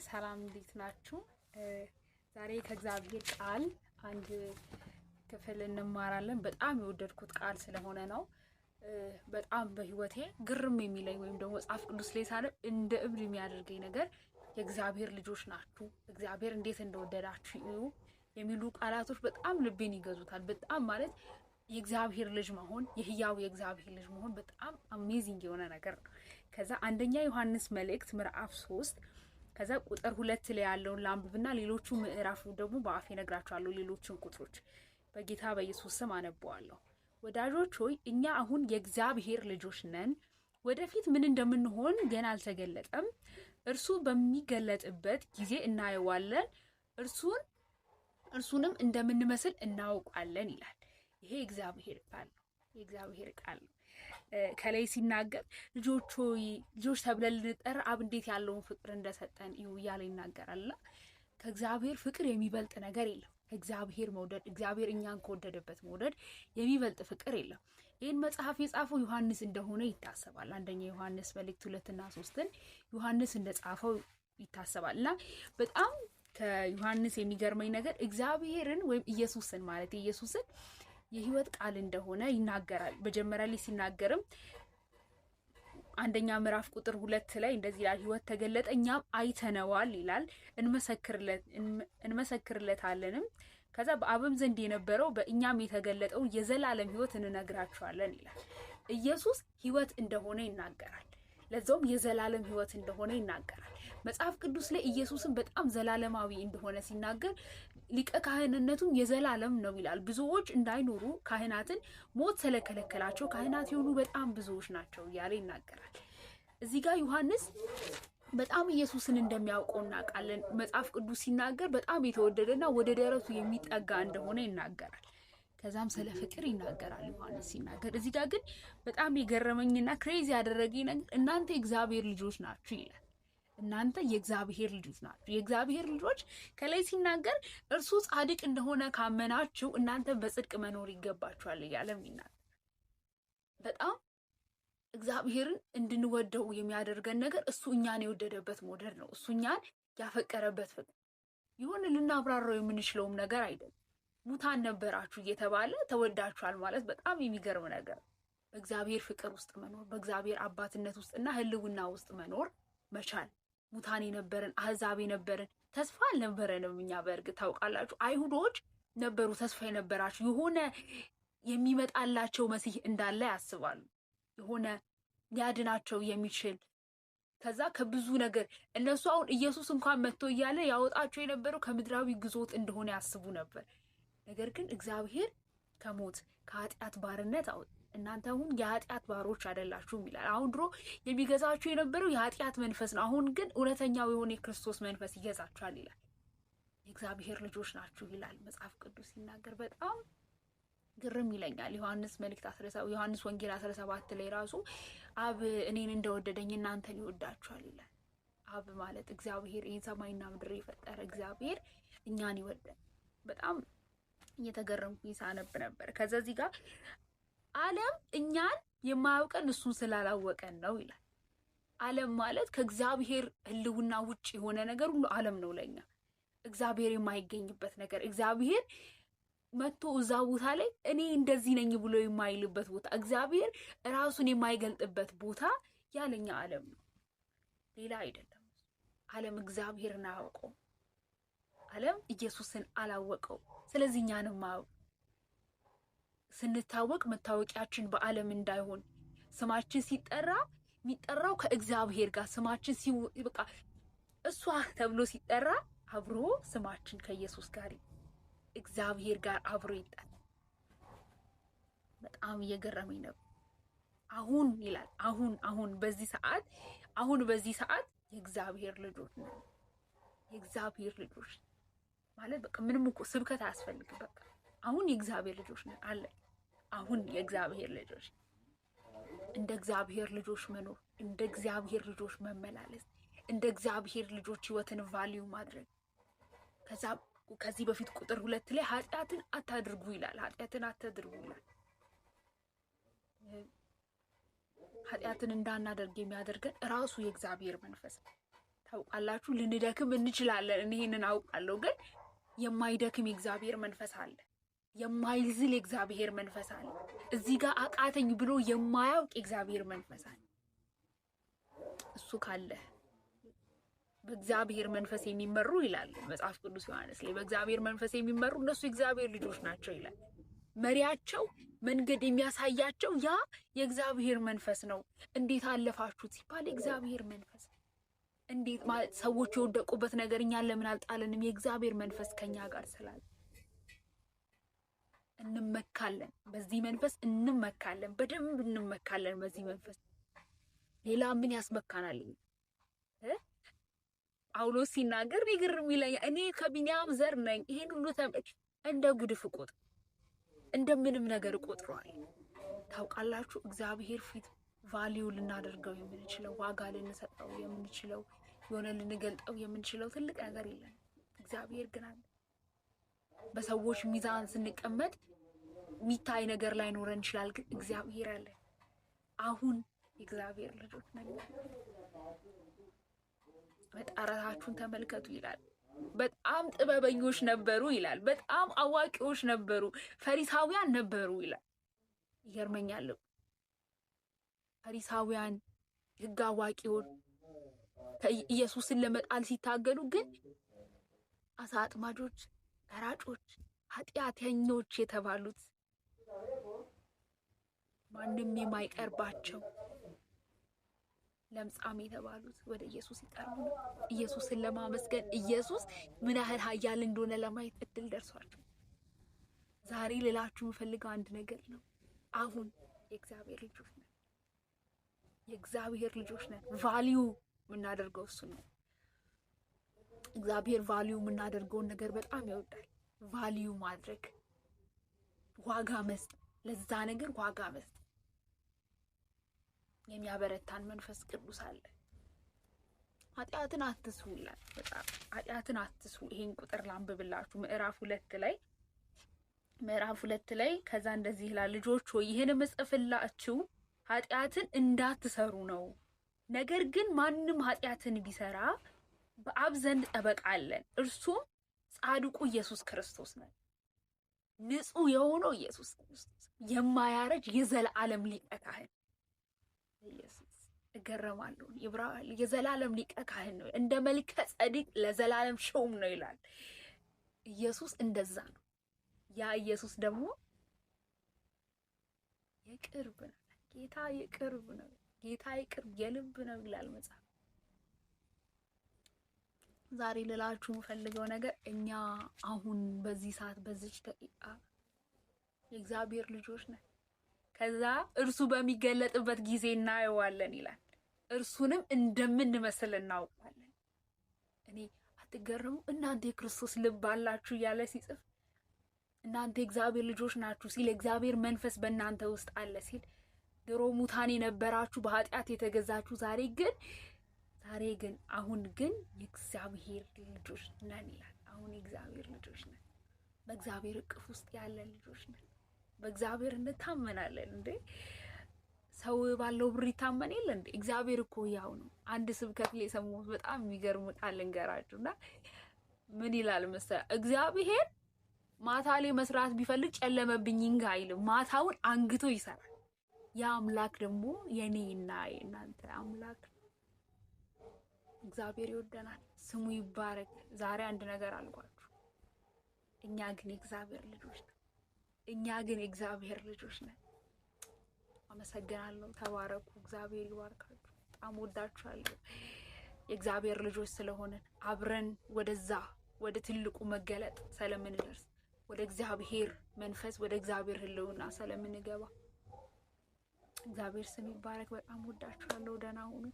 ሰላም እንዴት ናችሁ? ዛሬ ከእግዚአብሔር ቃል አንድ ክፍል እንማራለን። በጣም የወደድኩት ቃል ስለሆነ ነው። በጣም በህይወቴ ግርም የሚለኝ ወይም ደግሞ መጽሐፍ ቅዱስ ላይ ሳነብ እንደ እብድ የሚያደርገኝ ነገር የእግዚአብሔር ልጆች ናችሁ፣ እግዚአብሔር እንዴት እንደወደዳችሁ የሚሉ ቃላቶች በጣም ልቤን ይገዙታል። በጣም ማለት የእግዚአብሔር ልጅ መሆን፣ የህያው የእግዚአብሔር ልጅ መሆን በጣም አሜዚንግ የሆነ ነገር ነው። ከዛ አንደኛ ዮሐንስ መልእክት ምዕራፍ 3 ከዛ ቁጥር 2 ላይ ያለውን ላንብብና ሌሎቹ ምዕራፉ ደግሞ በአፌ ነግራችኋለሁ። ሌሎችን ቁጥሮች በጌታ በኢየሱስ ስም አነባዋለሁ። ወዳጆች ሆይ እኛ አሁን የእግዚአብሔር ልጆች ነን። ወደፊት ምን እንደምንሆን ገና አልተገለጠም። እርሱ በሚገለጥበት ጊዜ እናየዋለን፣ እርሱንም እንደምንመስል እናውቃለን ይላል። ይሄ እግዚአብሔር ቃል ነው። የእግዚአብሔር ቃል ነው። ከላይ ሲናገር ልጆች ተብለን ልንጠራ አብ እንዴት ያለውን ፍቅር እንደሰጠን እዩ እያለ ይናገራልና ከእግዚአብሔር ፍቅር የሚበልጥ ነገር የለም። እግዚአብሔር መውደድ፣ እግዚአብሔር እኛን ከወደደበት መውደድ የሚበልጥ ፍቅር የለም። ይህን መጽሐፍ የጻፈው ዮሐንስ እንደሆነ ይታሰባል። አንደኛ ዮሐንስ መልእክት 2 እና 3 ዮሐንስ እንደጻፈው ይታሰባል። እና በጣም ከዮሐንስ የሚገርመኝ ነገር እግዚአብሔርን ወይም ኢየሱስን ማለት ኢየሱስን የህይወት ቃል እንደሆነ ይናገራል። መጀመሪያ ላይ ሲናገርም አንደኛ ምዕራፍ ቁጥር 2 ላይ እንደዚህ ይላል፣ ህይወት ተገለጠ እኛም አይተነዋል ይላል፣ እንመሰክርለታለንም። ከዛ በአብም ዘንድ የነበረው በእኛም የተገለጠው የዘላለም ህይወት እንነግራችኋለን ይላል። ኢየሱስ ህይወት እንደሆነ ይናገራል። ለዛውም የዘላለም ህይወት እንደሆነ ይናገራል። መጽሐፍ ቅዱስ ላይ ኢየሱስን በጣም ዘላለማዊ እንደሆነ ሲናገር ሊቀ ካህንነቱም የዘላለም ነው ይላል። ብዙዎች እንዳይኖሩ ካህናትን ሞት ስለከለከላቸው ካህናት የሆኑ በጣም ብዙዎች ናቸው እያለ ይናገራል። እዚህ ጋር ዮሐንስ በጣም ኢየሱስን እንደሚያውቀው እናውቃለን። መጽሐፍ ቅዱስ ሲናገር በጣም የተወደደና ወደ ደረቱ የሚጠጋ እንደሆነ ይናገራል። ከዛም ስለ ፍቅር ይናገራል ዮሐንስ ሲናገር። እዚህ ጋር ግን በጣም የገረመኝና ክሬዚ ያደረገኝ ነገር እናንተ የእግዚአብሔር ልጆች ናችሁ ይላል። እናንተ የእግዚአብሔር ልጆች ናችሁ። የእግዚአብሔር ልጆች ከላይ ሲናገር እርሱ ጻድቅ እንደሆነ ካመናችሁ እናንተ በጽድቅ መኖር ይገባችኋል እያለም ይናገራል። በጣም እግዚአብሔርን እንድንወደው የሚያደርገን ነገር እሱ እኛን የወደደበት ሞዴል ነው። እሱ እኛን ያፈቀረበት ፍቅር ይሁን ልናብራራው የምንችለውም ነገር አይደለም። ሙታን ነበራችሁ እየተባለ ተወዳችኋል ማለት በጣም የሚገርም ነገር። በእግዚአብሔር ፍቅር ውስጥ መኖር፣ በእግዚአብሔር አባትነት ውስጥና ህልውና ውስጥ መኖር መቻል። ሙታን የነበረን አህዛብ የነበረን ተስፋ አልነበረንም እኛ። በእርግጥ ታውቃላችሁ አይሁዶች ነበሩ ተስፋ የነበራችሁ የሆነ የሚመጣላቸው መሲህ እንዳለ ያስባሉ፣ የሆነ ሊያድናቸው የሚችል ከዛ ከብዙ ነገር። እነሱ አሁን ኢየሱስ እንኳን መጥቶ እያለ ያወጣቸው የነበረው ከምድራዊ ግዞት እንደሆነ ያስቡ ነበር። ነገር ግን እግዚአብሔር ከሞት ከኃጢአት ባርነት አውጥ እናንተ አሁን የኃጢአት ባሮች አይደላችሁም ይላል። አሁን ድሮ የሚገዛችሁ የነበረው የኃጢአት መንፈስ ነው። አሁን ግን እውነተኛው የሆነ የክርስቶስ መንፈስ ይገዛችኋል ይላል። የእግዚአብሔር ልጆች ናችሁ ይላል መጽሐፍ ቅዱስ ሲናገር። በጣም ግርም ይለኛል። ዮሐንስ ወንጌል 17 ላይ ራሱ አብ እኔን እንደወደደኝ እናንተን ይወዳችኋል ይላል። አብ ማለት እግዚአብሔር፣ ይህን ሰማይና ምድር የፈጠረ እግዚአብሔር እኛን ይወዳል። በጣም እየተገረምኩኝ ሳነብ ነበር። ከዛ እዚህ ጋር ዓለም እኛን የማያውቀን እሱን ስላላወቀን ነው ይላል። ዓለም ማለት ከእግዚአብሔር ህልውና ውጭ የሆነ ነገር ሁሉ ዓለም ነው ለኛ። እግዚአብሔር የማይገኝበት ነገር፣ እግዚአብሔር መጥቶ እዛ ቦታ ላይ እኔ እንደዚህ ነኝ ብሎ የማይልበት ቦታ፣ እግዚአብሔር ራሱን የማይገልጥበት ቦታ ያለኛ ዓለም ነው፣ ሌላ አይደለም። ዓለም እግዚአብሔርን አያውቀው። ዓለም ኢየሱስን አላወቀው። ስለዚህ እኛንም ማወቅ ስንታወቅ መታወቂያችን በዓለም እንዳይሆን ስማችን ሲጠራ የሚጠራው ከእግዚአብሔር ጋር ስማችን በቃ እሷ ተብሎ ሲጠራ አብሮ ስማችን ከኢየሱስ ጋር እግዚአብሔር ጋር አብሮ ይጣል። በጣም እየገረመኝ ነው። አሁን ይላል አሁን በዚህ ሰዓት የእግዚአብሔር ልጆች ነው። የእግዚአብሔር ልጆች ማለት በቃ ምንም እኮ ስብከት አያስፈልግም። በቃ አሁን የእግዚአብሔር ልጆች ነን አለ። አሁን የእግዚአብሔር ልጆች እንደ እግዚአብሔር ልጆች መኖር፣ እንደ እግዚአብሔር ልጆች መመላለስ፣ እንደ እግዚአብሔር ልጆች ህይወትን ቫልዩ ማድረግ። ከዚህ በፊት ቁጥር 2 ላይ ኃጢአትን አታድርጉ ይላል። ኃጢአትን አታድርጉ ይላል። ኃጢአትን እንዳናደርግ የሚያደርገን ራሱ የእግዚአብሔር መንፈስ ታውቃላችሁ ልንደክም እንችላለን። እኔ ይሄንን አውቃለሁ። ግን የማይደክም የእግዚአብሔር መንፈስ አለ። የማይዝል የእግዚአብሔር መንፈስ አለ። እዚህ ጋር አቃተኝ ብሎ የማያውቅ የእግዚአብሔር መንፈስ አለ። እሱ ካለ በእግዚአብሔር መንፈስ የሚመሩ ይላል መጽሐፍ ቅዱስ ዮሐንስ ላይ በእግዚአብሔር መንፈስ የሚመሩ እነሱ የእግዚአብሔር ልጆች ናቸው ይላል። መሪያቸው መንገድ የሚያሳያቸው ያ የእግዚአብሔር መንፈስ ነው። እንዴት አለፋችሁት ሲባል የእግዚአብሔር መንፈስ እንዴት ማለት ሰዎች የወደቁበት ነገር እኛን ለምን አልጣለንም? የእግዚአብሔር መንፈስ ከኛ ጋር ስላለ እንመካለን። በዚህ መንፈስ እንመካለን። በደንብ እንመካለን በዚህ መንፈስ። ሌላ ምን ያስመካናል? ጳውሎስ ሲናገር ይግርም ይለኛል። እኔ ከቢንያም ዘር ነኝ፣ ይሄን ሁሉ እንደ ጉድፍ ቁጥር እንደምንም ነገር ቆጥሯል። ታውቃላችሁ እግዚአብሔር ፊት ቫልዩ ልናደርገው የምንችለው ዋጋ ልንሰጠው የምንችለው የሆነ ልንገልጠው የምንችለው ትልቅ ነገር የለም። እግዚአብሔር ግን አለ። በሰዎች ሚዛን ስንቀመጥ ሚታይ ነገር ላይ ኖረን ይችላል፣ ግን እግዚአብሔር አለ። አሁን እግዚአብሔር ልጆች ነን። መጣራታችሁን ተመልከቱ ይላል። በጣም ጥበበኞች ነበሩ ይላል። በጣም አዋቂዎች ነበሩ፣ ፈሪሳውያን ነበሩ ይላል። ይገርመኛል። ፈሪሳውያን ሕግ አዋቂዎች ኢየሱስን ለመጣል ሲታገሉ ግን አሳ አጥማጆች፣ ቀራጮች፣ ኃጢአተኞች የተባሉት ማንም የማይቀርባቸው ለምጻም የተባሉት ወደ ኢየሱስ ይቀርቡ ኢየሱስን ለማመስገን ኢየሱስ ምን ያህል ኃያል እንደሆነ ለማየት እድል ደርሷቸው። ዛሬ ልላችሁ የምፈልገው አንድ ነገር ነው። አሁን የእግዚአብሔር ልጆች ነን። የእግዚአብሔር ልጆች ነን። ቫልዩ የምናደርገው እሱ ነው። እግዚአብሔር ቫልዩ የምናደርገውን ነገር በጣም ይወዳል። ቫልዩ ማድረግ፣ ዋጋ መስጠት፣ ለዛ ነገር ዋጋ መስጠት የሚያበረታን መንፈስ ቅዱስ አለ። ኃጢአትን አትስሩ ይላል። በጣም ኃጢአትን አትስሩ። ይሄን ቁጥር ላንብብላችሁ ምዕራፍ 2 ላይ ከዛ እንደዚህ ይላል፣ ልጆች ሆይ ይህን ምጽፍላችሁ ኃጢአትን እንዳትሰሩ ነው። ነገር ግን ማንም ኃጢአትን ቢሰራ በአብ ዘንድ ጠበቃ አለን፣ እርሱም ጻድቁ ኢየሱስ ክርስቶስ ነው። ንጹህ የሆነው ኢየሱስ ክርስቶስ የማያረጅ የዘላለም ሊቀ ካህን ኢየሱስ። እገረማለሁ። ይብራል የዘላለም ሊቀ ካህን ነው። እንደ መልከ ጸዲቅ ለዘላለም ሹም ነው ይላል። ኢየሱስ እንደዛ ነው። ያ ኢየሱስ ደግሞ የቅርብ ነው። ጌታ የቅርብ ነው። ጌታ የቅርብ የልብ ነው ይላል መጽሐፍ። ዛሬ ልላችሁ የምፈልገው ነገር እኛ አሁን በዚህ ሰዓት በዚች ደቂቃ የእግዚአብሔር ልጆች ነን። ከዛ እርሱ በሚገለጥበት ጊዜ እናየዋለን ይላል። እርሱንም እንደምንመስል እናውቃለን። እኔ አትገረሙ? እናንተ የክርስቶስ ልብ አላችሁ እያለ ሲጽፍ እናንተ የእግዚአብሔር ልጆች ናችሁ ሲል እግዚአብሔር መንፈስ በእናንተ ውስጥ አለ ሲል ድሮ ሙታን የነበራችሁ በኃጢአት የተገዛችሁ ዛሬ ግን አሁን ግን የእግዚአብሔር ልጆች ነን ይላል። አሁን የእግዚአብሔር ልጆች ነን። በእግዚአብሔር እቅፍ ውስጥ ያለን ልጆች ነን። በእግዚአብሔር እንታመናለን እንዴ? ሰው ባለው ብር ይታመን የለ እንዴ? እግዚአብሔር እኮ ያው ነው። አንድ ስብከት ላይ የሰማሁት በጣም የሚገርም ቃል ልንገራችሁና ምን ይላል መሰለህ? እግዚአብሔር ማታ ላይ መስራት ቢፈልግ ጨለመብኝ እንጋ አይልም። ማታውን አንግቶ ይሰራል። ያ አምላክ ደግሞ የኔና የእናንተ አምላክ እግዚአብሔር ይወደናል። ስሙ ይባረክ። ዛሬ አንድ ነገር አልኳችሁ። እኛ ግን የእግዚአብሔር ልጆች ነን። አመሰግናለሁ። ተባረኩ። እግዚአብሔር ይባርካችሁ። በጣም ወዳችኋለሁ። የእግዚአብሔር ልጆች ስለሆነን አብረን ወደ ትልቁ መገለጥ ስለምንደርስ ወደ እግዚአብሔር መንፈስ ወደ እግዚአብሔር ህልውና ስለምንገባ እግዚአብሔር ስም ይባረክ። በጣም ወዳችኋለሁ። ደህና ሁኑ።